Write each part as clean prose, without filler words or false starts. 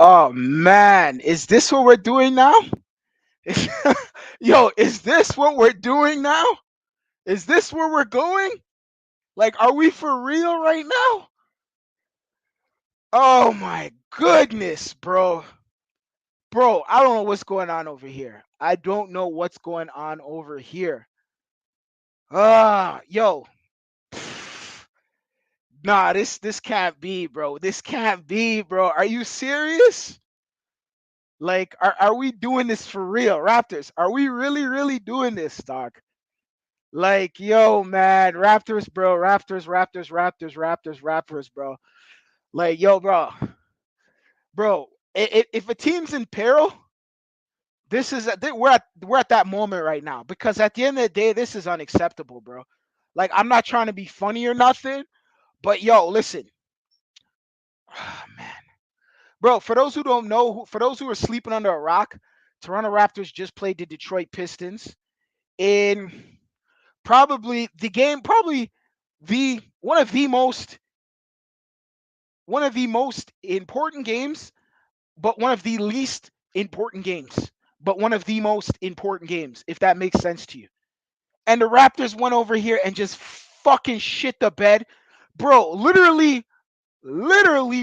Oh man, is this what we're doing now? Yo, is this what we're doing now? Is this where we're going? Like, are we for real right now? Oh my goodness, bro. Bro, I don't know what's going on over here. I don't know what's going on over here. Yo. Nah, this can't be, bro. This can't be, bro. Are you serious? Like, are we doing this for real, Raptors? Are we really doing this, dog? Like, yo, man, Raptors, bro, Raptors, bro. Like, yo, bro. If a team's in peril, we're at that moment right now. Because at the end of the day, this is unacceptable, bro. Like, I'm not trying to be funny or nothing, but yo, listen, man, bro. For those who don't know, for those who are sleeping under a rock, Toronto Raptors just played the Detroit Pistons in probably the one of the most important games, but one of the least important games, but one of the most important games, if that makes sense to you. And the Raptors went over here and just fucking shit the bed. Bro, literally, we're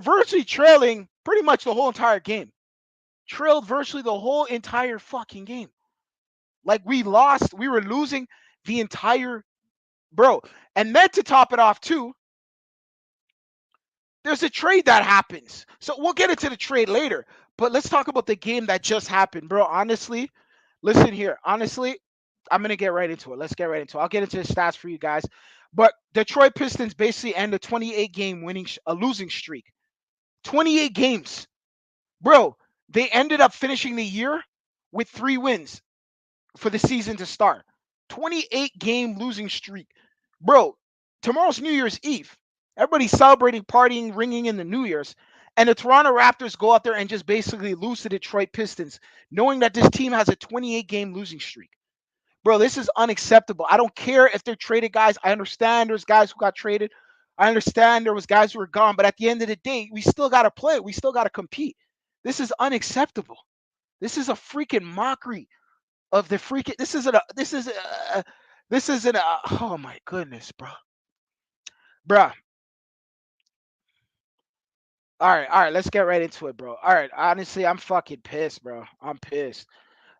virtually trailing pretty much the whole entire game. Trailed virtually the whole entire fucking game. Like, we were losing the entire, bro. And then to top it off too, there's a trade that happens. So we'll get into the trade later. But let's talk about the game that just happened, bro. Honestly, listen here. Honestly, I'm gonna get right into it. Let's get right into it. I'll get into the stats for you guys. But Detroit Pistons basically end a 28 game a losing streak. 28 games, bro. They ended up finishing the year with 3 wins for the season to start. 28 game losing streak, bro. Tomorrow's New Year's Eve. Everybody's celebrating, partying, ringing in the New Year's. And the Toronto Raptors go out there and just basically lose to Detroit Pistons, knowing that this team has a 28 game losing streak. Bro, this is unacceptable. I don't care if they're traded guys. I understand there's guys who got traded. I understand there was guys who were gone. But at the end of the day, we still got to play. We still got to compete. This is unacceptable. This is a freaking mockery of the freaking. This isn't a. Oh my goodness, bro. All right. Let's get right into it, bro. All right, honestly, I'm fucking pissed, bro. I'm pissed.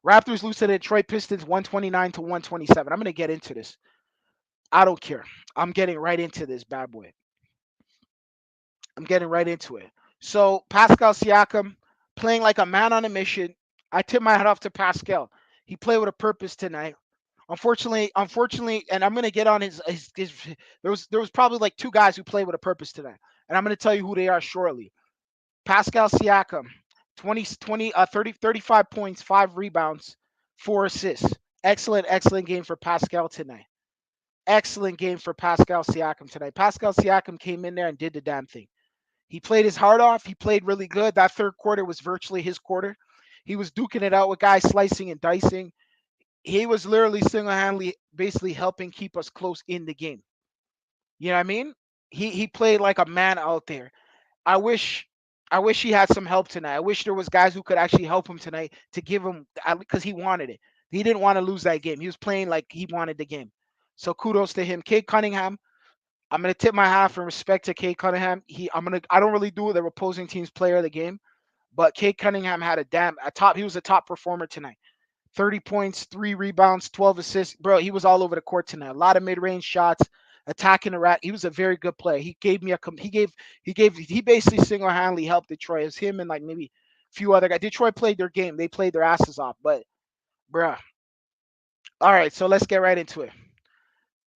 Raptors lose to the Detroit Pistons 129 to 127. I'm gonna get into this. I don't care. I'm getting right into this bad boy. I'm getting right into it. So Pascal Siakam playing like a man on a mission. I tip my hat off to Pascal. He played with a purpose tonight. Unfortunately, and I'm gonna get on his there was probably like 2 guys who played with a purpose tonight, and I'm gonna tell you who they are shortly. Pascal Siakam, 35 points, 5 rebounds, 4 assists. Excellent game for Pascal tonight. Excellent game for Pascal Siakam tonight. Pascal Siakam came in there and did the damn thing. He played his heart off. He played really good. That third quarter was virtually his quarter. He was duking it out with guys slicing and dicing. He was literally single-handedly basically helping keep us close in the game. You know what I mean? He played like a man out there. I wish I wish he had some help tonight. I wish there was guys who could actually help him tonight to give him because he wanted it. He didn't want to lose that game. He was playing like he wanted the game. So kudos to him. Cade Cunningham, I'm gonna tip my hat for respect to Cade Cunningham. I don't really do the opposing team's player of the game, but Cade Cunningham had he was a top performer tonight. 30 points, 3 rebounds, 12 assists. Bro, he was all over the court tonight. A lot of mid-range shots, attacking the rack. He was a very good player. He gave me he basically single-handedly helped Detroit. It was him and like maybe a few other guys. Detroit played their game. They played their asses off. But bruh. All right, so let's get right into it.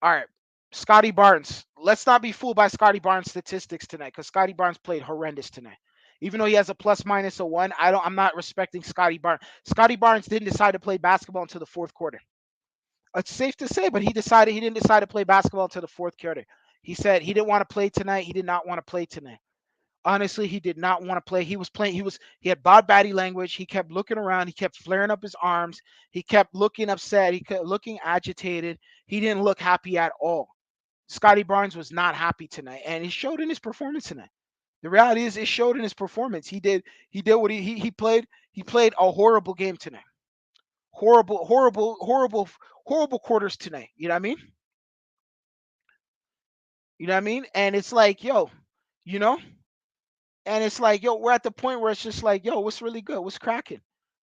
All right. Scotty Barnes. Let's not be fooled by Scotty Barnes' statistics tonight, because Scotty Barnes played horrendous tonight. Even though he has a plus minus of 1, I'm not respecting Scotty Barnes. Scotty Barnes didn't decide to play basketball until the fourth quarter. It's safe to say, but he didn't decide to play basketball until the fourth quarter. He said he didn't want to play tonight. He did not want to play tonight. Honestly, he did not want to play. He was playing. He had bad body language. He kept looking around. He kept flaring up his arms. He kept looking upset. He kept looking agitated. He didn't look happy at all. Scotty Barnes was not happy tonight, and he showed in his performance tonight. The reality is it showed in his performance. He did what he played a horrible game tonight. Horrible quarters tonight. You know what I mean? You know what I mean? And it's like, yo, you know, and it's like, yo, we're at the point where it's just like, yo, what's really good? What's cracking?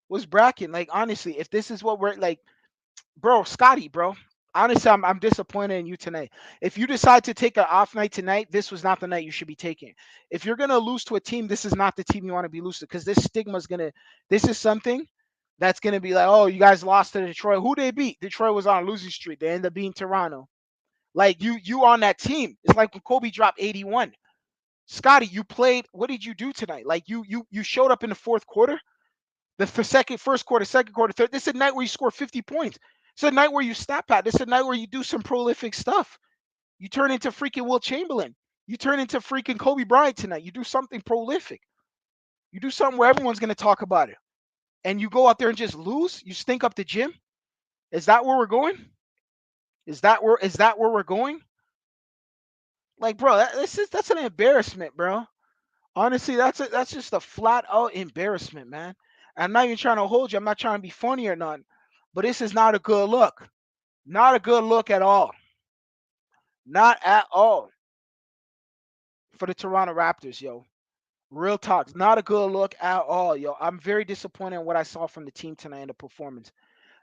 What's bracking? Like honestly, if this is what we're like, bro, Scotty, bro. Honestly, I'm disappointed in you tonight. If you decide to take an off night tonight, this was not the night you should be taking. If you're gonna lose to a team, this is not the team you want to be losing because this stigma is gonna. This is something that's gonna be like, oh, you guys lost to Detroit. Who they beat? Detroit was on a losing streak. They ended up beating Toronto. Like you on that team. It's like when Kobe dropped 81. Scotty, you played. What did you do tonight? Like you showed up in the fourth quarter, first quarter, second quarter, third. This is a night where you score 50 points. It's a night where you stat pad. This is a night where you do some prolific stuff. You turn into freaking Will Chamberlain. You turn into freaking Kobe Bryant tonight. You do something prolific. You do something where everyone's gonna talk about it. And you go out there and just lose. You stink up the gym. Is that where we're going? Is that where we're going? Like, bro, that's an embarrassment, bro. Honestly, that's just a flat out embarrassment, man. I'm not even trying to hold you. I'm not trying to be funny or nothing, but this is not a good look. Not a good look at all. Not at all for the Toronto Raptors, yo. Real talk. Not a good look at all, yo. I'm very disappointed in what I saw from the team tonight in the performance.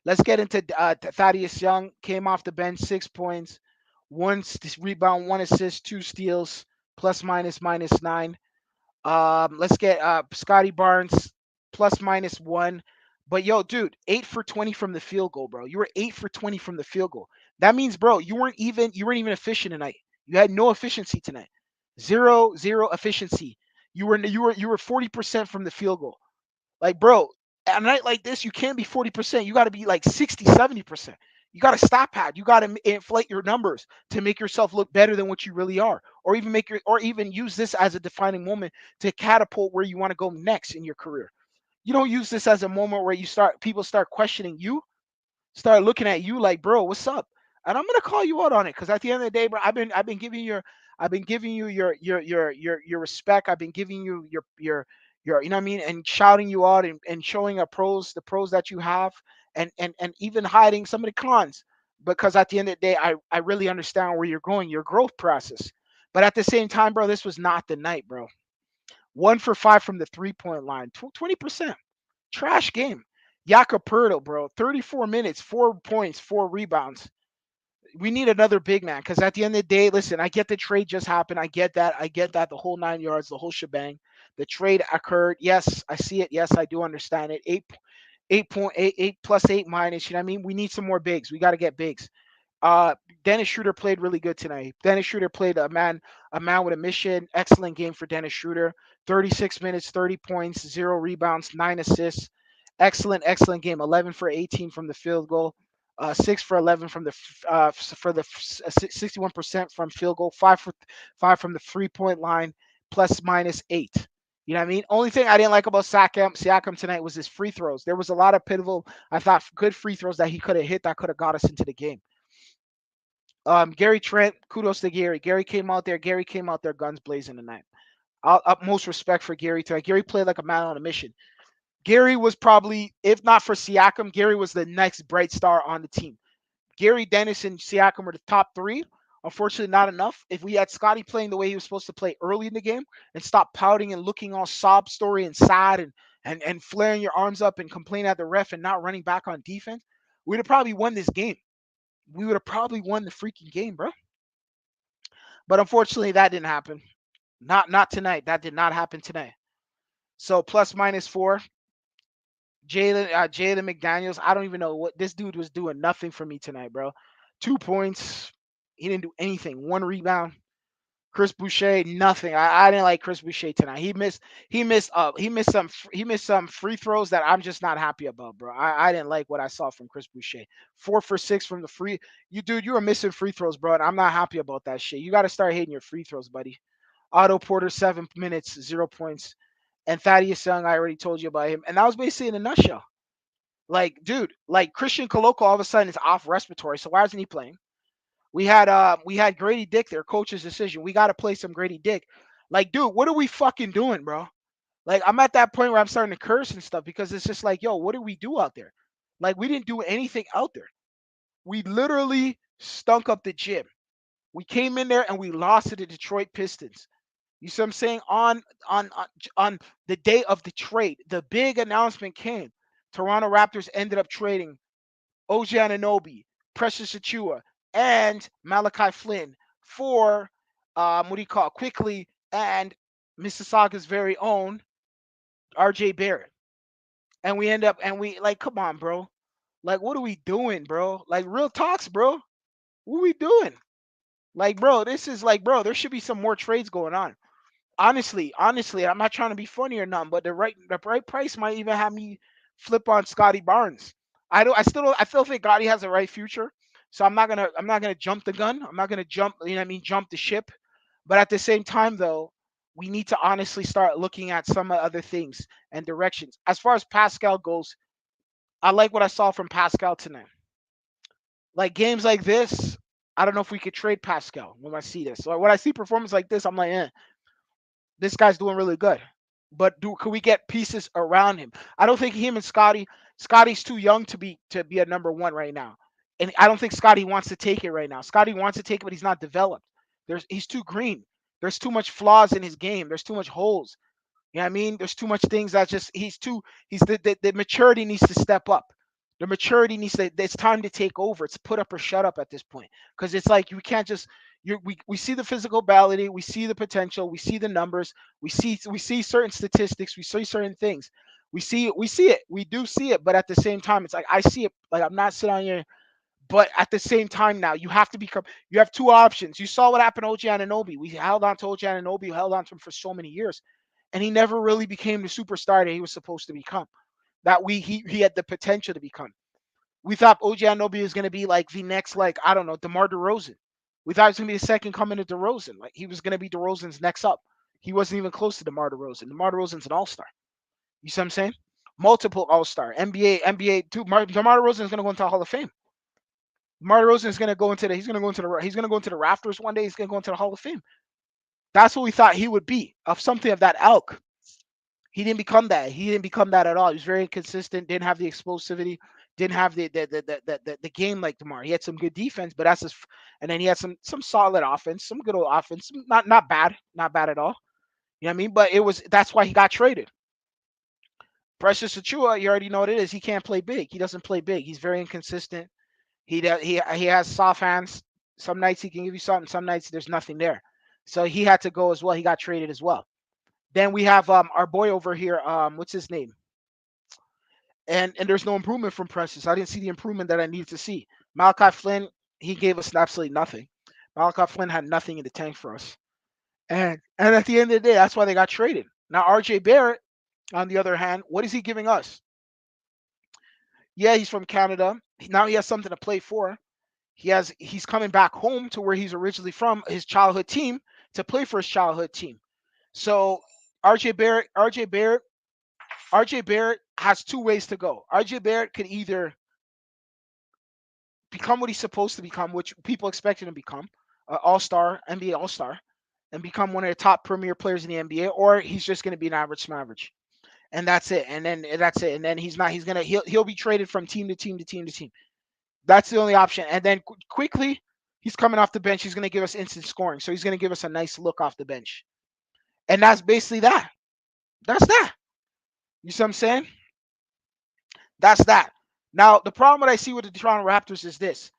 Let's get into Thaddeus Young. Came off the bench, 6 points, one rebound, one assist, two steals, plus minus minus nine. Let's get Scotty Barnes plus minus one. But yo, dude, 8 for 20 from the field goal, bro. You were 8 for 20 from the field goal. That means, bro, you weren't even efficient tonight. You had no efficiency tonight. Zero efficiency. You were 40% from the field goal. Like, bro, at a night like this, you can't be 40%. You got to be like 60, 70%. You got to stop pad. You got to inflate your numbers to make yourself look better than what you really are, or even use this as a defining moment to catapult where you want to go next in your career. You don't use this as a moment where people start questioning you, start looking at you like, bro, what's up? And I'm gonna call you out on it because at the end of the day, bro, I've been giving you your respect. I've been giving you your you know what I mean, and shouting you out and showing the pros that you have, and even hiding some of the cons because at the end of the day, I really understand where you're going, your growth process. But at the same time, bro, this was not the night, bro. 1 for 5 from the 3 point line, 20%. Trash game. Yakapurto, bro, 34 minutes, 4 points, 4 rebounds. We need another big man because at the end of the day, listen, I get the trade just happened. I get that. I get that. The whole 9 yards, the whole shebang. The trade occurred. Yes, I see it. Yes, I do understand it. 8.88 plus 8 minus. You know what I mean? We need some more bigs. We got to get bigs. Uh, Dennis Schroeder played really good tonight. Dennis Schroeder played a man with a mission. Excellent game for Dennis Schroeder. 36 minutes, 30 points, 0 rebounds, 9 assists. Excellent game. 11 for 18 from the field goal. 6 for 11 from the 61% from field goal. 5 for 5 from the 3 point line. Plus minus 8. You know what I mean? Only thing I didn't like about Siakam tonight was his free throws. There was a lot of pivotal, I thought, good free throws that he could have hit that could have got us into the game. Gary Trent, kudos to Gary. Gary came out there. Gary came out there guns blazing tonight. Utmost respect for Gary tonight. Gary played like a man on a mission. Gary was probably, if not for Siakam, Gary was the next bright star on the team. Gary, Dennis, and Siakam were the top three. Unfortunately, not enough. If we had Scotty playing the way he was supposed to play early in the game and stop pouting and looking all sob story and sad and flaring your arms up and complaining at the ref and not running back on defense, we'd have probably won this game. We would have probably won the freaking game, bro. But unfortunately, that didn't happen. Not tonight. That did not happen tonight. So plus minus 4. Jalen McDaniels. I don't even know what this dude was doing. Nothing for me tonight, bro. 2 points. He didn't do anything. 1 rebound. Chris Boucher, nothing. I didn't like Chris Boucher tonight. He missed some free throws that I'm just not happy about, bro. I didn't like what I saw from Chris Boucher. 4 for 6 from the free. You were missing free throws, bro. And I'm not happy about that shit. You got to start hitting your free throws, buddy. Otto Porter, 7 minutes, 0 points. And Thaddeus Young, I already told you about him. And that was basically in a nutshell. Like, dude, like Christian Koloko all of a sudden is off respiratory. So why isn't he playing? We had Grady Dick there, coach's decision. We got to play some Grady Dick. Like, dude, what are we fucking doing, bro? Like, I'm at that point where I'm starting to curse and stuff because it's just like, yo, what do we do out there? Like, we didn't do anything out there. We literally stunk up the gym. We came in there and we lost to the Detroit Pistons. You see what I'm saying? On the day of the trade, the big announcement came. Toronto Raptors ended up trading OG Anunoby, Precious Achua, and Malachi Flynn for what do you call it? Quickly and Mississauga's very own RJ Barrett. And we end up and we like, come on, bro. Like, what are we doing, bro? Like, real talks, bro. What are we doing? Like, bro, this is like, bro, there should be some more trades going on. Honestly, I'm not trying to be funny or nothing, but the right price might even have me flip on Scotty Barnes. I still think Gotti has a right future. So I'm not gonna jump the gun. I'm not gonna jump, you know what I mean, jump the ship. But at the same time though, we need to honestly start looking at some other things and directions. As far as Pascal goes, I like what I saw from Pascal tonight. Like games like this, I don't know if we could trade Pascal when I see this. So when I see performance like this, I'm like, this guy's doing really good. But can we get pieces around him? I don't think him and Scotty's too young to be a number one right now. And I don't think Scotty wants to take it right now. Scotty wants to take it, but he's not developed. He's too green. There's too much flaws in his game. There's too much holes. You know what I mean? There's too much things that just he's the maturity needs to step up. The maturity needs to it's time to take over. It's put up or shut up at this point. Because it's like you can't just we see the physical ability, we see the potential, we see the numbers, we see certain statistics, we see certain things. We see it. We do see it, but at the same time, it's like I see it like I'm not sitting on here, but at the same time now you have to become you have two options. You saw what happened to OG Anunoby. We held on to OG Anunoby, we held on to him for so many years and he never really became the superstar that he was supposed to become. That he had the potential to become. We thought OG Anunoby was going to be like the next, like I don't know, DeMar DeRozan. We thought he was going to be the second coming to DeRozan. Like he was going to be DeRozan's next up. He wasn't even close to DeMar DeRozan. DeMar DeRozan's an all-star. You see what I'm saying? Multiple all-star, NBA. Too. DeMar DeRozan is going to go into the Hall of Fame. DeMar DeRozan is going to go into the. He's going to go into the Raptors one day. He's going to go into the Hall of Fame. That's what we thought he would be of something of that ilk. He didn't become that. He didn't become that at all. He was very inconsistent. Didn't have the explosivity. Didn't have the game like Demar. He had some good defense, but that's just, and then he had some solid offense, some good old offense. Not bad, not bad at all. You know what I mean? But that's why he got traded. Precious Achua, you already know what it is. He can't play big. He doesn't play big. He's very inconsistent. He has soft hands. Some nights he can give you something. Some nights there's nothing there. So he had to go as well. He got traded as well. Then we have our boy over here. What's his name? And there's no improvement from Precious. I didn't see the improvement that I needed to see. Malachi Flynn, he gave us absolutely nothing. Malachi Flynn had nothing in the tank for us. And at the end of the day, that's why they got traded. Now RJ Barrett, on the other hand, what is he giving us? Yeah, he's from Canada. Now he has something to play for. He's coming back home to where he's originally from, his childhood team, to play for his childhood team. So RJ Barrett, RJ Barrett, RJ Barrett has two ways to go. RJ Barrett could either become what he's supposed to become, which people expect him to become, all-star, NBA all-star, and become one of the top premier players in the NBA, or he's just going to be an average average. And that's it. And then that's it. And then he'll be traded from team to team to team to team. That's the only option. And then quickly, he's coming off the bench. He's going to give us instant scoring. So he's going to give us a nice look off the bench. And that's basically that. That's that. You see what I'm saying? That's that. Now, the problem that I see with the Toronto Raptors is this.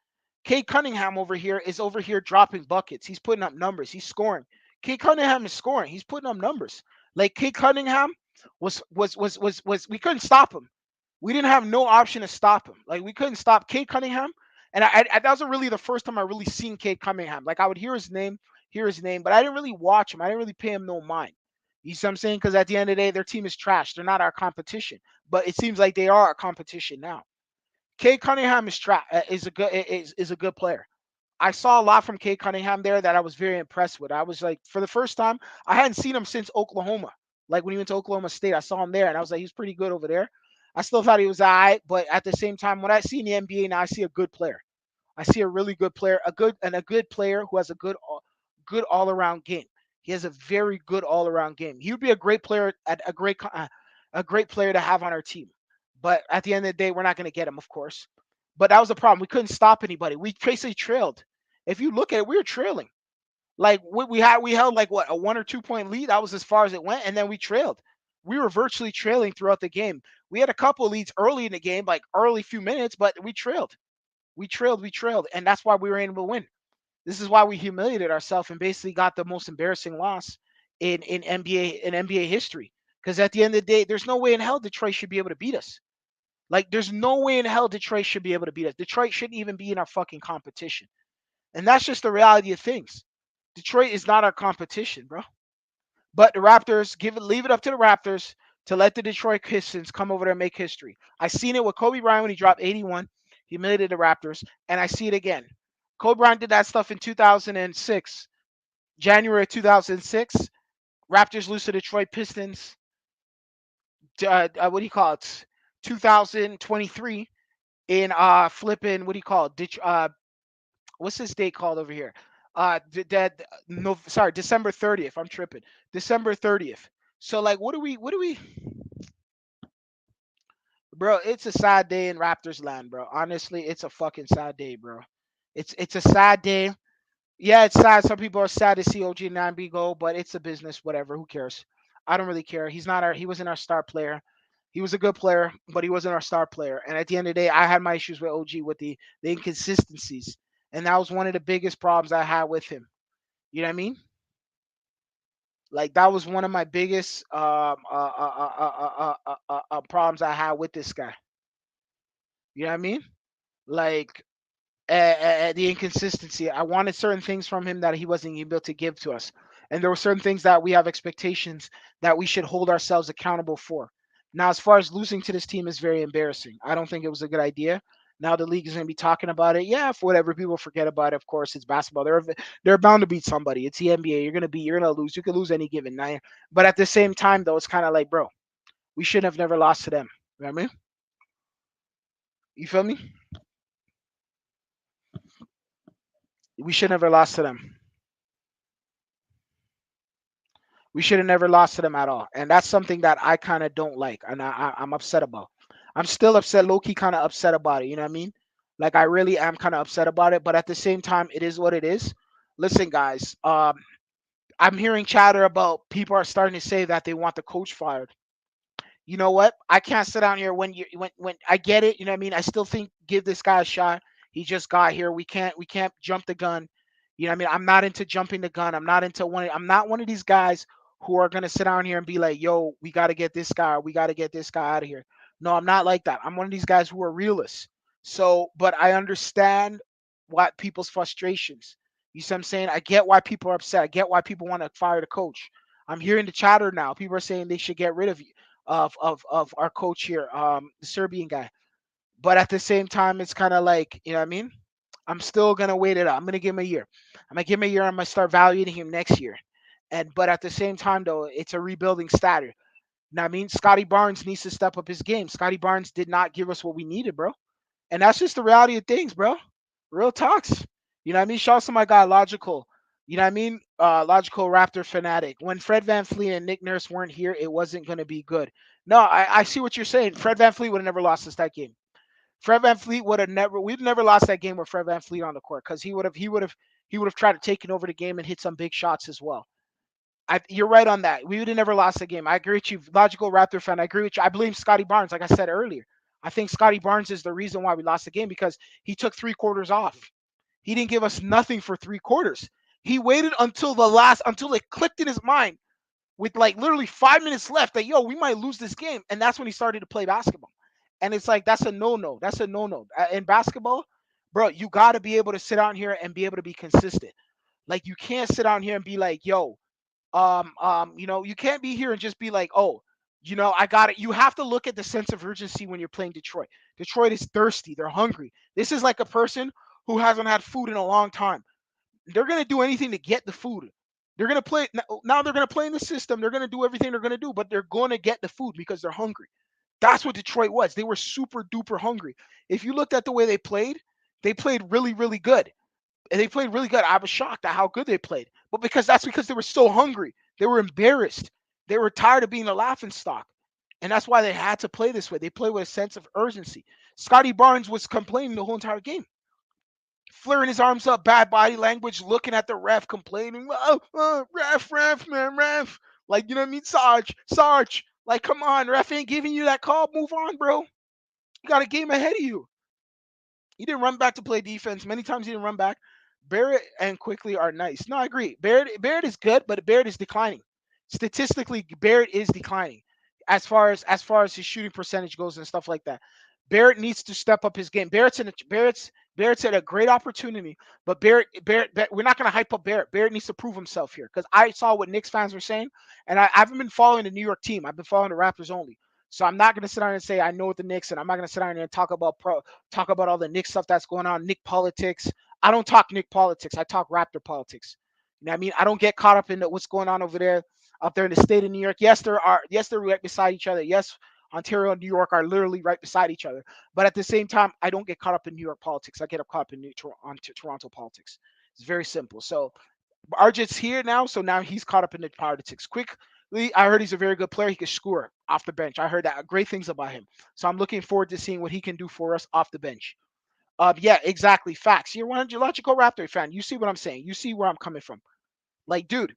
Cade Cunningham is over here dropping buckets. He's putting up numbers. He's scoring. Cade Cunningham is scoring. He's putting up numbers. Like Cade Cunningham was we couldn't stop him. We didn't have no option to stop him. Like we couldn't stop Cade Cunningham. And that wasn't really the first time I really seen Cade Cunningham. Like I would hear his name, but I didn't really watch him. I didn't really pay him no mind. You see what I'm saying? Because at the end of the day, their team is trash. They're not our competition. But it seems like they are our competition now. Cade Cunningham is a good player. I saw a lot from Cade Cunningham there that I was very impressed with. I was like, for the first time, I hadn't seen him since Oklahoma. Like when he went to Oklahoma State, I saw him there, and I was like, he's pretty good over there. I still thought he was all right, but at the same time, when I see in the NBA now, I see a good player. I see a really good player, a good player who has a good all around game. He has a very good all-around game. He would be a great player, a great player to have on our team. But at the end of the day, we're not going to get him, of course. But that was the problem. We couldn't stop anybody. We basically trailed. If you look at it, we were trailing. Like we held like what, a 1 or 2 point lead. That was as far as it went, and then we trailed. We were virtually trailing throughout the game. We had a couple of leads early in the game, like early few minutes, but we trailed. We trailed, and that's why we were able to win. This is why we humiliated ourselves and basically got the most embarrassing loss in NBA history. Because at the end of the day, there's no way in hell Detroit should be able to beat us. Like, there's no way in hell Detroit should be able to beat us. Detroit shouldn't even be in our fucking competition. And that's just the reality of things. Detroit is not our competition, bro. But the Raptors, leave it up to the Raptors to let the Detroit Pistons come over there and make history. I seen it with Kobe Bryant when he dropped 81, humiliated the Raptors, and I see it again. Kobe Bryant did that stuff in 2006, January of 2006. Raptors lose to Detroit Pistons. What do you call it? 2023 in flipping, what do you call it? What's this date called over here? No, sorry, December 30th. I'm tripping. December 30th. So like, what do we, bro? It's a sad day in Raptors land, bro. Honestly, it's a fucking sad day, bro. It's a sad day. Yeah, it's sad. Some people are sad to see OG and 9B go, but it's a business. Whatever. Who cares? I don't really care. He wasn't our star player. He was a good player, but he wasn't our star player. And at the end of the day, I had my issues with OG with the inconsistencies, and that was one of the biggest problems I had with him. You know what I mean? Like, that was one of my biggest problems I had with this guy. You know what I mean? Like, the inconsistency. I wanted certain things from him that he wasn't able to give to us. And there were certain things that we have expectations that we should hold ourselves accountable for. Now, as far as losing to this team is very embarrassing. I don't think it was a good idea. Now the league is going to be talking about it. Yeah, for whatever people forget about it. Of course, it's basketball. They're bound to beat somebody. It's the NBA. You're gonna lose. You could lose any given night. But at the same time, though, it's kind of like, bro, we should have never lost to them. You know what I mean? You feel me? We should never lost to them. We should have never lost to them at all. And that's something that I kind of don't like. And I'm upset about. I'm still upset, low key kind of upset about it. You know what I mean? Like, I really am kind of upset about it. But at the same time, it is what it is. Listen, guys, I'm hearing chatter about people are starting to say that they want the coach fired. You know what? I can't sit down here when I get it. You know what I mean? I still think give this guy a shot. He just got here. We can't jump the gun. You know what I mean? I'm not into jumping the gun. I'm not one of these guys who are gonna sit down here and be like, yo, we gotta get this guy, we gotta get this guy out of here. No, I'm not like that. I'm one of these guys who are realists. So, but I understand what people's frustrations. You see what I'm saying? I get why people are upset. I get why people want to fire the coach. I'm hearing the chatter now. People are saying they should get rid of our coach here, the Serbian guy. But at the same time, it's kind of like, you know what I mean? I'm still gonna wait it out. I'm gonna give him a year. I'm gonna give him a year. I'm gonna start valuing him next year. And but at the same time, though, it's a rebuilding status. Now, I mean, Scotty Barnes needs to step up his game. Scotty Barnes did not give us what we needed, bro. And that's just the reality of things, bro. Real talks. You know what I mean? Shout out to my guy, Logical. You know what I mean? Logical Raptor fanatic. When Fred Van Fleet and Nick Nurse weren't here, it wasn't going to be good. No, I see what you're saying. Fred Van Fleet would have never lost us that game. Fred Van Fleet would have never. We'd never lost that game with Fred Van Fleet on the court because he would have tried to take over the game and hit some big shots as well. You're right on that. We would have never lost the game. I agree with you, logical Raptor fan. I agree with you. I blame Scotty Barnes, like I said earlier. I think Scotty Barnes is the reason why we lost the game because he took 3 quarters off. He didn't give us nothing for 3 quarters. He waited until it clicked in his mind with like literally 5 minutes left that, yo, we might lose this game. And that's when he started to play basketball. And it's like, that's a no-no. That's a no-no. In basketball, bro, you got to be able to sit out here and be able to be consistent. Like, you can't sit down here and be like, yo, you can't be here and just be like, oh, I got it. You have to look at the sense of urgency when you're playing Detroit. Detroit is thirsty. They're hungry. This is like a person who hasn't had food in a long time. They're gonna do anything to get the food. They're gonna play now. They're gonna play in the system. They're gonna do everything they're gonna do, but they're gonna get the food because they're hungry. That's what Detroit was. They were super duper hungry. If you looked at the way they played really, really good. And they played really good. I was shocked at how good they played. But because they were so hungry. They were embarrassed. They were tired of being a laughing stock. And that's why they had to play this way. They play with a sense of urgency. Scotty Barnes was complaining the whole entire game, flaring his arms up, bad body language, looking at the ref, complaining, ref, man, ref. Like, you know what I mean? Sarge. Like, come on, ref ain't giving you that call. Move on, bro. You got a game ahead of you. He didn't run back to play defense. Many times he didn't run back. Barrett and Quickly are nice. No, I agree. Barrett is good, but Barrett is declining. Statistically, Barrett is declining as far as his shooting percentage goes and stuff like that. Barrett needs to step up his game. Barrett's at a great opportunity, but we're not going to hype up Barrett. Barrett needs to prove himself here because I saw what Knicks fans were saying, and I haven't been following the New York team. I've been following the Raptors only. So I'm not going to sit down and say I know what the Knicks, and I'm not going to sit down and talk about all the Knicks stuff that's going on, Nick politics. I don't talk Nick politics. I talk Raptor politics. You know what I mean? I don't get caught up in what's going on over there, up there in the state of New York. Yes, they're right beside each other. Yes, Ontario and New York are literally right beside each other. But at the same time, I don't get caught up in New York politics. I get caught up in Toronto politics. It's very simple. So Arjit's here now, so now he's caught up in the politics. Quickly, I heard he's a very good player. He can score off the bench. I heard that great things about him. So I'm looking forward to seeing what he can do for us off the bench. Yeah, exactly. Facts. You're one logical Raptor fan. You see what I'm saying. You see where I'm coming from. Like, dude,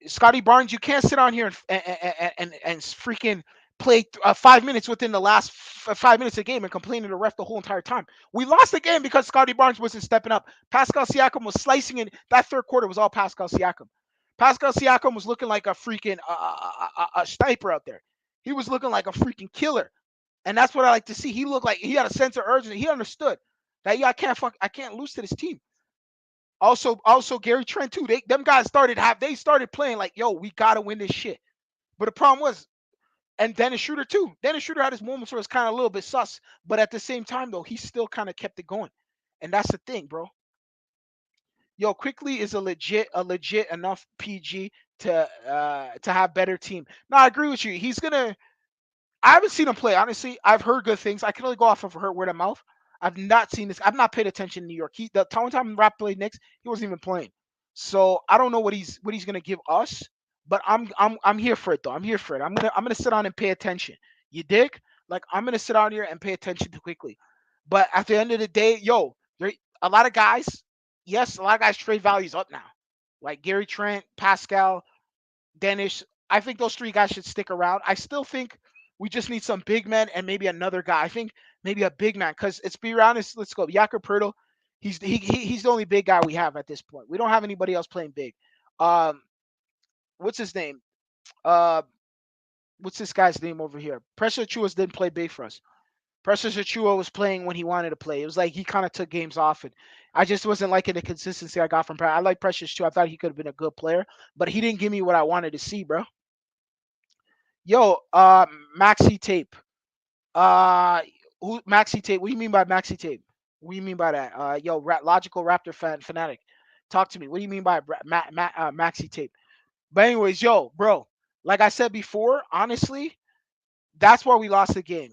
Scotty Barnes, you can't sit on here and freaking play 5 minutes within the last 5 minutes of the game and complain to the ref the whole entire time. We lost the game because Scotty Barnes wasn't stepping up. Pascal Siakam was slicing in. That third quarter was all Pascal Siakam. Pascal Siakam was looking like a freaking a sniper out there. He was looking like a freaking killer. And that's what I like to see. He looked like he had a sense of urgency. He understood that I can't lose to this team. Also Gary Trent too. Them guys started playing like, yo, we gotta win this shit. But the problem was, and Dennis Schroeder too. Dennis Schroeder had his moments where it's kind of a little bit sus, but at the same time though, he still kind of kept it going. And that's the thing, bro. Yo, Quickly is a legit enough PG to have better team. No, I agree with you. I haven't seen him play. Honestly, I've heard good things. I can only go off of word of mouth. I've not seen this. I've not paid attention in New York. The one time Rap played Knicks, he wasn't even playing. So I don't know what he's gonna give us. But I'm here for it though. I'm here for it. I'm gonna sit down and pay attention. You dig? Like I'm gonna sit down here and pay attention to Quickly. But at the end of the day, yo, there a lot of guys. Yes, a lot of guys trade values up now. Like Gary Trent, Pascal, Dennis. I think those three guys should stick around. I still think we just need some big men and maybe another guy. I think maybe a big man because it's be honest. Let's go. Jakob Pertl. He's the only big guy we have at this point. We don't have anybody else playing big. Um, what's his name? Uh, what's this guy's name over here? Precious Achiuwa didn't play big for us. Precious Achiuwa was playing when he wanted to play. It was like he kind of took games off, and I just wasn't liking the consistency I got from Precious. I like Precious too. I thought he could have been a good player, but he didn't give me what I wanted to see, bro. Yo, Maxi Tape. Uh, who Maxi Tape? What do you mean by Maxi Tape? What do you mean by that? Yo, logical Raptor fanatic. Talk to me. What do you mean by Maxi Tape? But anyways, yo, bro. Like I said before, honestly, that's where we lost the game.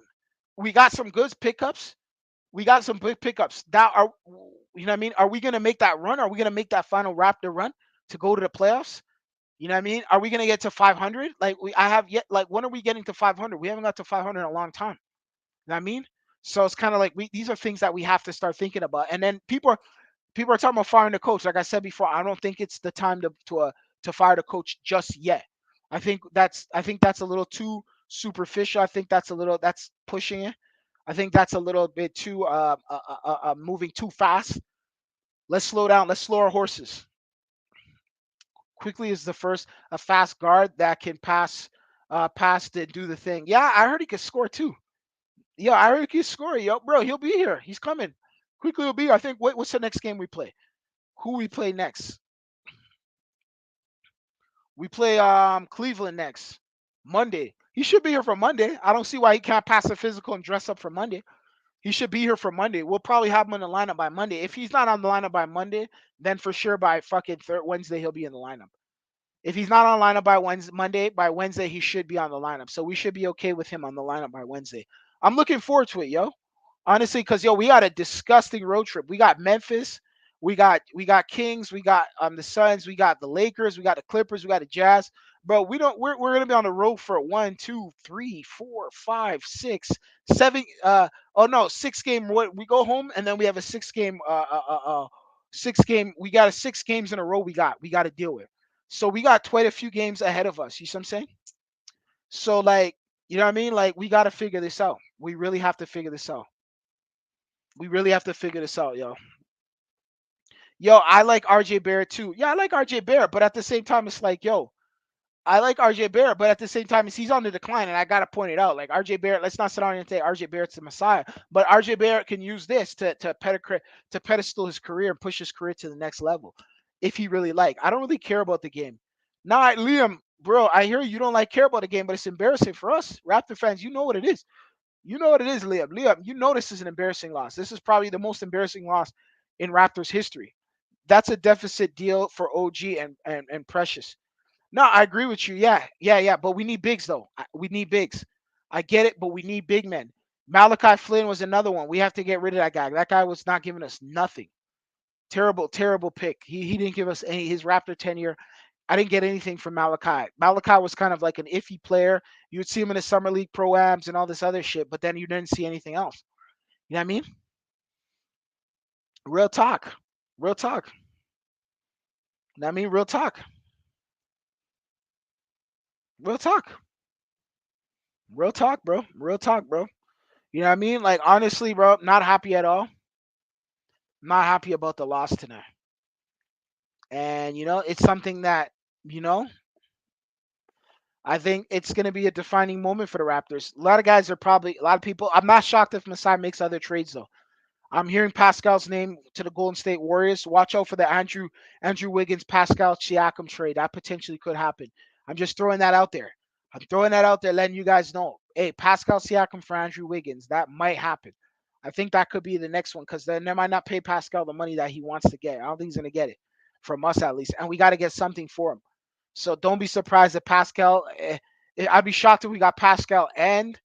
We got some good pickups. We got some big pickups. That are, you know what I mean? Are we gonna make that run? Are we gonna make that final Raptor run to go to the playoffs? You know what I mean? Are we gonna get to 500? Like I have yet. Like when are we getting to 500? We haven't got to 500 in a long time. You know what I mean? So it's kind of like these are things that we have to start thinking about. And then people are talking about firing the coach. Like I said before, I don't think it's the time to fire the coach just yet. I think that's a little too superficial. I think that's pushing it. I think that's a little bit too moving too fast. Let's slow down. Let's slow our horses. Quickly is the first a fast guard that can pass and do the thing. Yeah, I heard he could score too. Yeah, I heard he could score. Yo, bro, he'll be here. He's coming. Quickly will be here. I think. What's the next game we play? Who we play next? We play Cleveland next Monday. He should be here for Monday. I don't see why he can't pass a physical and dress up for Monday. He should be here for Monday. We'll probably have him in the lineup by Monday. If he's not on the lineup by Monday, then for sure by fucking Wednesday he'll be in the lineup. If he's not on the lineup by Wednesday he should be on the lineup. So we should be okay with him on the lineup by Wednesday. I'm looking forward to it, yo. Honestly, because yo, we got a disgusting road trip. We got Memphis, We got Kings, we got the Suns, we got the Lakers, we got the Clippers, we got the Jazz. Bro, we're gonna be on the road for 1, 2, 3, 4, 5, 6, 7. Oh no, 6 game. We go home and then we have a 6 game. 6 game. We got a 6 games in a row. We got to deal with. So we got quite a few games ahead of us. You see what I'm saying? So like, you know what I mean? Like we got to figure this out. We really have to figure this out. We really have to figure this out, yo. Yo, I like RJ Barrett too. Yeah, I like RJ Barrett, but at the same time, it's like, yo, I like RJ Barrett, but at the same time, he's on the decline, and I gotta point it out. Like RJ Barrett, let's not sit down and say RJ Barrett's the messiah, but RJ Barrett can use this to pedestal his career and push his career to the next level, if he really like. I don't really care about the game. Nah, Liam, bro, I hear you don't care about the game, but it's embarrassing for us Raptor fans. You know what it is. You know what it is, Liam. Liam, you know this is an embarrassing loss. This is probably the most embarrassing loss in Raptors history. That's a deficit deal for OG and Precious. No, I agree with you. Yeah, yeah, yeah. But we need bigs though. We need bigs. I get it, but we need big men. Malachi Flynn was another one. We have to get rid of that guy. That guy was not giving us nothing. Terrible, terrible pick. He didn't give us any. His Raptor tenure, I didn't get anything from Malachi. Malachi was kind of like an iffy player. You would see him in the summer league pro-ams and all this other shit, but then you didn't see anything else. You know what I mean? Real talk. Real talk. You know what I mean? Real talk. Real talk. Real talk, bro. Real talk, bro. You know what I mean? Like honestly, bro, not happy at all. Not happy about the loss tonight. And it's something that, you know, I think it's gonna be a defining moment for the Raptors. A lot of guys are probably a lot of people. I'm not shocked if Masai makes other trades though. I'm hearing Pascal's name to the Golden State Warriors. Watch out for the Andrew Wiggins Pascal Siakam trade. That potentially could happen. I'm just throwing that out there. I'm throwing that out there, letting you guys know. Hey, Pascal Siakam for Andrew Wiggins. That might happen. I think that could be the next one because then they might not pay Pascal the money that he wants to get. I don't think he's gonna get it from us at least, and we got to get something for him. So don't be surprised if Pascal. I'd be shocked if we got Pascal and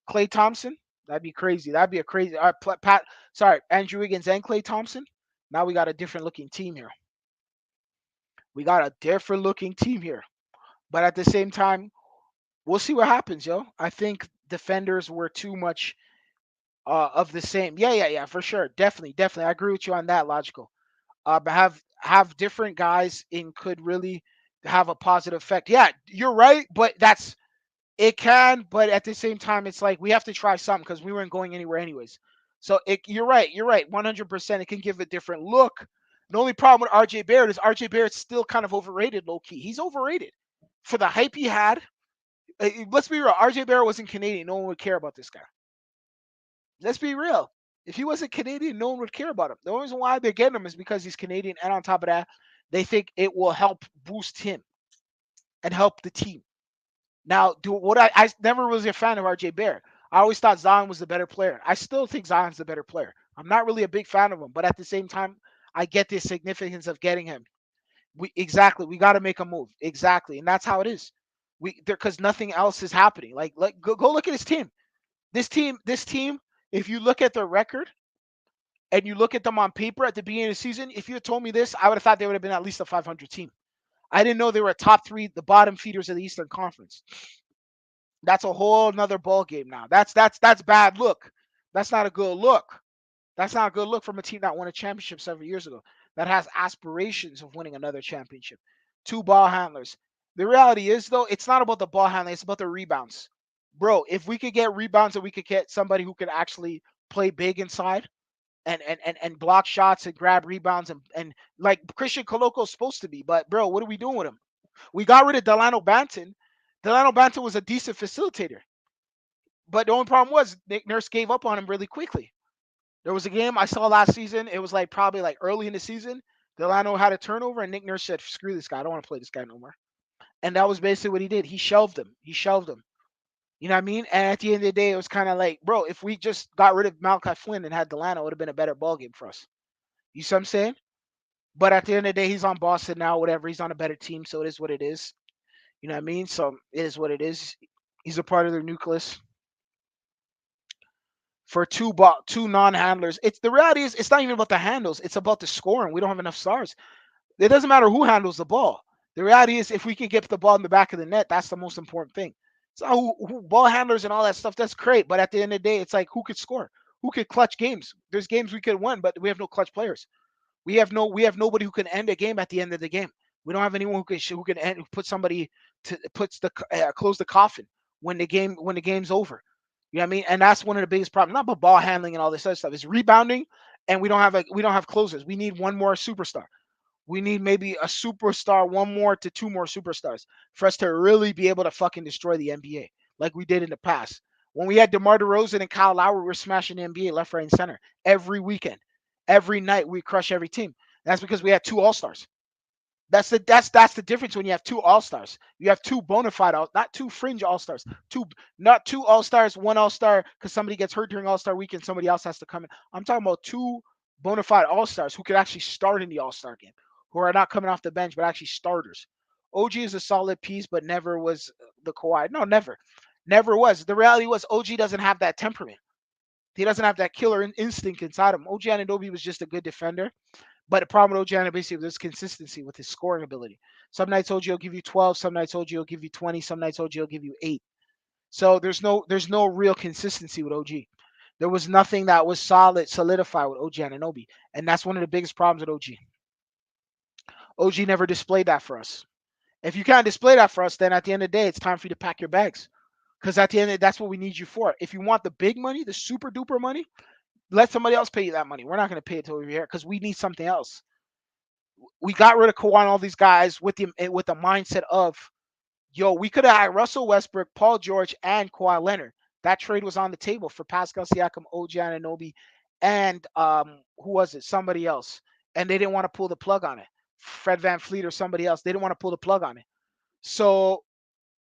Klay Thompson. That'd be crazy. That'd be a crazy. Andrew Wiggins and Klay Thompson. Now we got a different looking team here. We got a different looking team here. But at the same time, we'll see what happens, yo. I think defenders were too much of the same. Yeah, yeah, yeah, for sure. Definitely, definitely. I agree with you on that. Logical. But have different guys in could really have a positive effect. Yeah, you're right. But it can, but at the same time, it's like we have to try something because we weren't going anywhere anyways. So you're right. You're right. 100%. It can give a different look. The only problem with RJ Barrett is RJ Barrett's still kind of overrated, low key. He's overrated for the hype he had. Let's be real. RJ Barrett wasn't Canadian. No one would care about this guy. Let's be real. If he wasn't Canadian, no one would care about him. The only reason why they're getting him is because he's Canadian, and on top of that, they think it will help boost him and help the team. Now, I never was a fan of RJ Barrett. I always thought Zion was the better player. I still think Zion's the better player. I'm not really a big fan of him, but at the same time, I get the significance of getting him. We got to make a move. Exactly. And that's how it is. Because nothing else is happening. Like go look at his team. This team, if you look at their record and you look at them on paper at the beginning of the season, if you had told me this, I would have thought they would have been at least a 500 team. I didn't know they were a top 3, the bottom feeders of the Eastern Conference. That's a whole nother ball game now. That's bad look. That's not a good look. That's not a good look from a team that won a championship several years ago. That has aspirations of winning another championship. 2 ball handlers. The reality is though, it's not about the ball handling, it's about the rebounds. Bro, if we could get rebounds and we could get somebody who could actually play big inside and block shots and grab rebounds and like Christian Coloco's supposed to be, but bro, what are we doing with him? We got rid of Delano Banton. Delano Banton was a decent facilitator. But the only problem was Nick Nurse gave up on him really quickly. There was a game I saw last season. It was probably early in the season. Delano had a turnover, and Nick Nurse said, "Screw this guy. I don't want to play this guy no more." And that was basically what he did. He shelved him. He shelved him. You know what I mean? And at the end of the day, it was kind of like, bro, if we just got rid of Malachi Flynn and had Delano, it would have been a better ball game for us. You see what I'm saying? But at the end of the day, he's on Boston now. Whatever. He's on a better team, so it is what it is. You know what I mean? So it is what it is. He's a part of their nucleus. for two non-handlers. It's the reality is it's not even about the handles. It's about the scoring. We don't have enough stars. It doesn't matter who handles the ball. The reality is if we can get the ball in the back of the net, that's the most important thing. So who ball handlers and all that stuff, that's great. But at the end of the day, it's like who could score? Who could clutch games? There's games we could win, but we have no clutch players. We have nobody who can end a game at the end of the game. We don't have anyone who can end, put somebody to puts the close the coffin when the game's over. You know what I mean? And that's one of the biggest problems. Not about ball handling and all this other stuff. It's rebounding, and we don't have closers. We need one more superstar. We need maybe a superstar, one more to two more superstars for us to really be able to fucking destroy the NBA like we did in the past. When we had DeMar DeRozan and Kyle Lowry, we were smashing the NBA left, right, and center every weekend. Every night we crush every team. That's because we had two all-stars. That's the difference when you have two all-stars. You have two bona fide not two fringe all-stars. Not two all-stars, one all-star because somebody gets hurt during all-star weekend, somebody else has to come in. I'm talking about two bona fide all-stars who could actually start in the all-star game, who are not coming off the bench but actually starters. OG is a solid piece, but never was the Kawhi. No, never. Never was. The reality was OG doesn't have that temperament. He doesn't have that killer instinct inside him. OG Anunoby was just a good defender. But the problem with OG Anunoby was consistency with his scoring ability. Some nights OG will give you 12, some nights OG will give you 20, some nights OG will give you 8. So there's no real consistency with OG. There was nothing that was solidified with OG Anunoby, and that's one of the biggest problems with OG. OG never displayed that for us. If you can't display that for us, then at the end of the day, it's time for you to pack your bags. Because at the end of the day, that's what we need you for. If you want the big money, the super duper money, let somebody else pay you that money. We're not going to pay it till we're here because we need something else. We got rid of Kawhi and all these guys with the mindset of, yo, we could have had Russell Westbrook, Paul George, and Kawhi Leonard. That trade was on the table for Pascal Siakam, OG Anunoby, and who was it? Somebody else. And they didn't want to pull the plug on it. Fred Van Fleet or somebody else. They didn't want to pull the plug on it. So,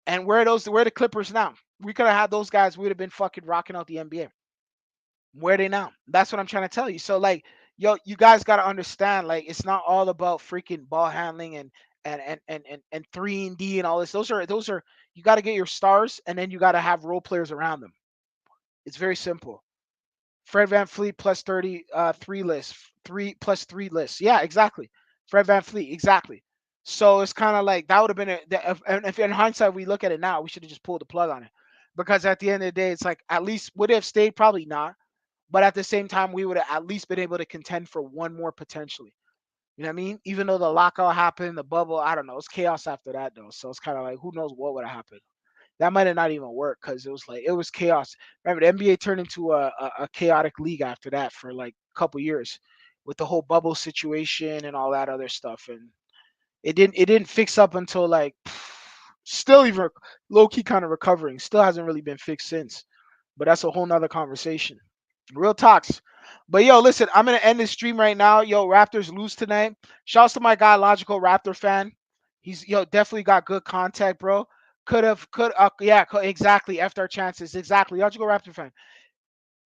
and where are the Clippers now? We could have had those guys. We would have been fucking rocking out the NBA. Where are they now? That's what I'm trying to tell you. So like, yo, you guys gotta understand, like, it's not all about freaking ball handling and 3 and D and all this. Those are you gotta get your stars and then you gotta have role players around them. It's very simple. Fred Van Fleet plus 30 three lists. Three plus three lists. Yeah, exactly. Fred Van Fleet, exactly. So it's kind of like that would have been if in hindsight we look at it now, we should have just pulled the plug on it. Because at the end of the day, it's like at least would it have stayed? Probably not. But at the same time, we would have at least been able to contend for one more potentially. You know what I mean? Even though the lockout happened, the bubble, I don't know. It's chaos after that though. So it's kind of like who knows what would have happened. That might have not even worked because it was chaos. Remember, the NBA turned into a chaotic league after that for like a couple years with the whole bubble situation and all that other stuff. And it didn't fix up until like still even low key kind of recovering. Still hasn't really been fixed since. But that's a whole nother conversation. Real talks. But yo, listen, I'm gonna end this stream right now. Yo, Raptors lose tonight. Shouts to my guy, Logical Raptor fan. He's definitely got good contact, bro. Exactly. After our chances, exactly. Logical Raptor fan.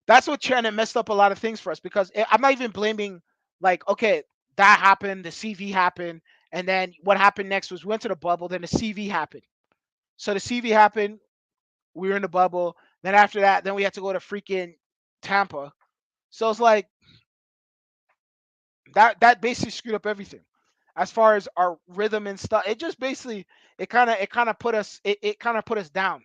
That's what Chen messed up a lot of things for us because I'm not even blaming like okay that happened, the CV happened, and then what happened next was we went to the bubble, then the CV happened. So the CV happened, we were in the bubble. Then after that, then we had to go to freaking Tampa. So it's like that basically screwed up everything as far as our rhythm and stuff. It just basically it kind of put us down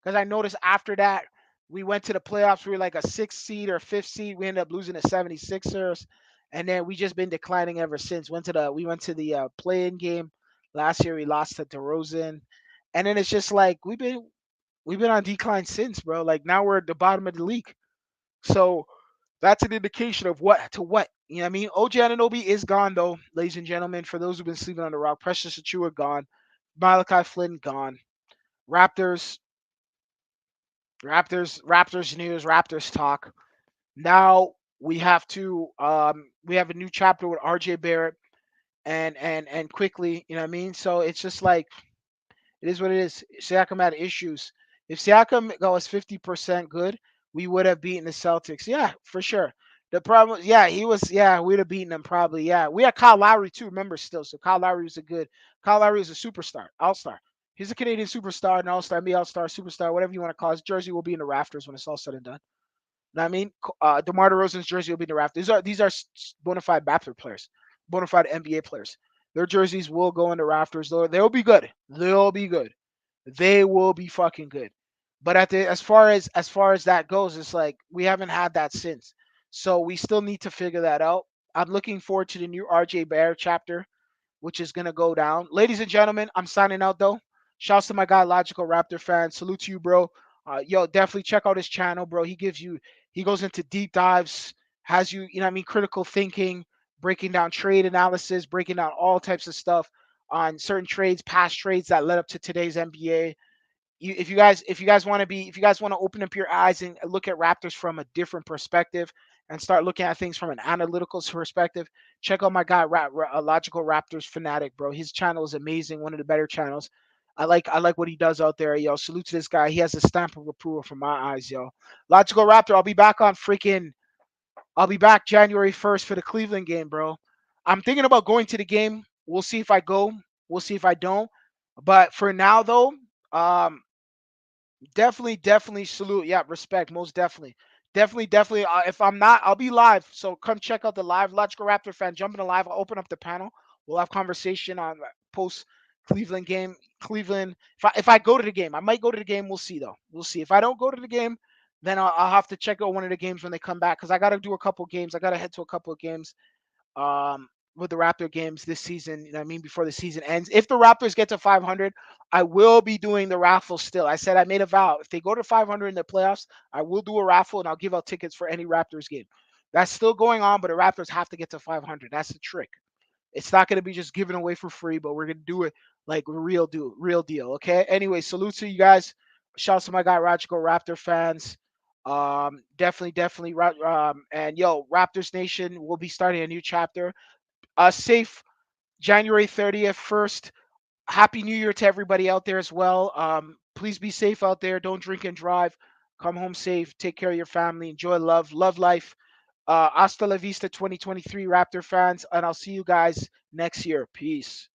because I noticed after that we went to the playoffs. We were like a sixth seed or fifth seed. We ended up losing the 76ers, and then we just been declining ever since. We went to the play-in game last year. We lost to DeRozan, and then it's just like we've been on decline since, bro. Like now we're at the bottom of the league. So that's an indication of what to what. You know what I mean? OG Anunoby is gone though, ladies and gentlemen. For those who've been sleeping on the rock, Precious Achua gone, Malachi Flynn gone. Raptors, Raptors news, Raptors talk. Now we have a new chapter with RJ Barrett and quickly, you know what I mean? So it's just like it is what it is. Siakam had issues. If Siakam goes 50% good, we would have beaten the Celtics. Yeah, for sure. The problem, yeah, we'd have beaten them probably. Yeah, we had Kyle Lowry too. Remember, still, so Kyle Lowry was a superstar, all star. He's a Canadian superstar, an all star, me all star, superstar, whatever you want to call it. His jersey will be in the rafters when it's all said and done. know what I mean? DeMar DeRozan's jersey will be in the rafters. These are bona fide Raptor players, bona fide NBA players. Their jerseys will go in the rafters. They'll be good. They'll be good. They will be fucking good. But as far as that goes, it's like we haven't had that since. So we still need to figure that out. I'm looking forward to the new RJ Bear chapter, which is gonna go down. Ladies and gentlemen, I'm signing out though. Shouts to my guy Logical Raptor fan. Salute to you, bro. Yo, definitely check out his channel, bro. He goes into deep dives, has you, you know what I mean, critical thinking, breaking down trade analysis, breaking down all types of stuff on certain trades, past trades that led up to today's NBA. If you guys want to open up your eyes and look at Raptors from a different perspective and start looking at things from an analytical perspective, check out my guy Logical Raptors fanatic, bro. His channel is amazing, one of the better channels. I like what he does out there, yo. Salute to this guy. He has a stamp of approval from my eyes, yo. Logical Raptor. I'll be back January 1st for the Cleveland game, bro. I'm thinking about going to the game. We'll see if I go. We'll see if I don't. But for now, though, um, definitely salute. Yeah, respect. Most definitely. Definitely. If I'm not, I'll be live. So come check out the live. Logical Raptor fan, jump in the live. I'll open up the panel. We'll have conversation on post Cleveland game. Cleveland. If I go to the game, I might go to the game. We'll see though. We'll see. If I don't go to the game, then I'll have to check out one of the games when they come back because I got to do a couple games. I got to head to a couple of games um, with the Raptor games this season. You know what I mean? Before the season ends. If the Raptors get to 500, I will be doing the raffle still. I said I made a vow. If they go to 500 in the playoffs, I will do a raffle and I'll give out tickets for any Raptors game. That's still going on, but the Raptors have to get to 500. That's the trick. It's not going to be just given away for free, but we're going to do it like real deal. Okay. Anyway, salute to you guys. Shouts to my guy Rajico Raptor fans. Definitely. And yo, Raptors Nation will be starting a new chapter. Safe January 30th, 1st. Happy New Year to everybody out there as well. Please be safe out there. Don't drink and drive. Come home safe. Take care of your family. Enjoy love life. Hasta la vista 2023 Raptor fans, and I'll see you guys next year. Peace.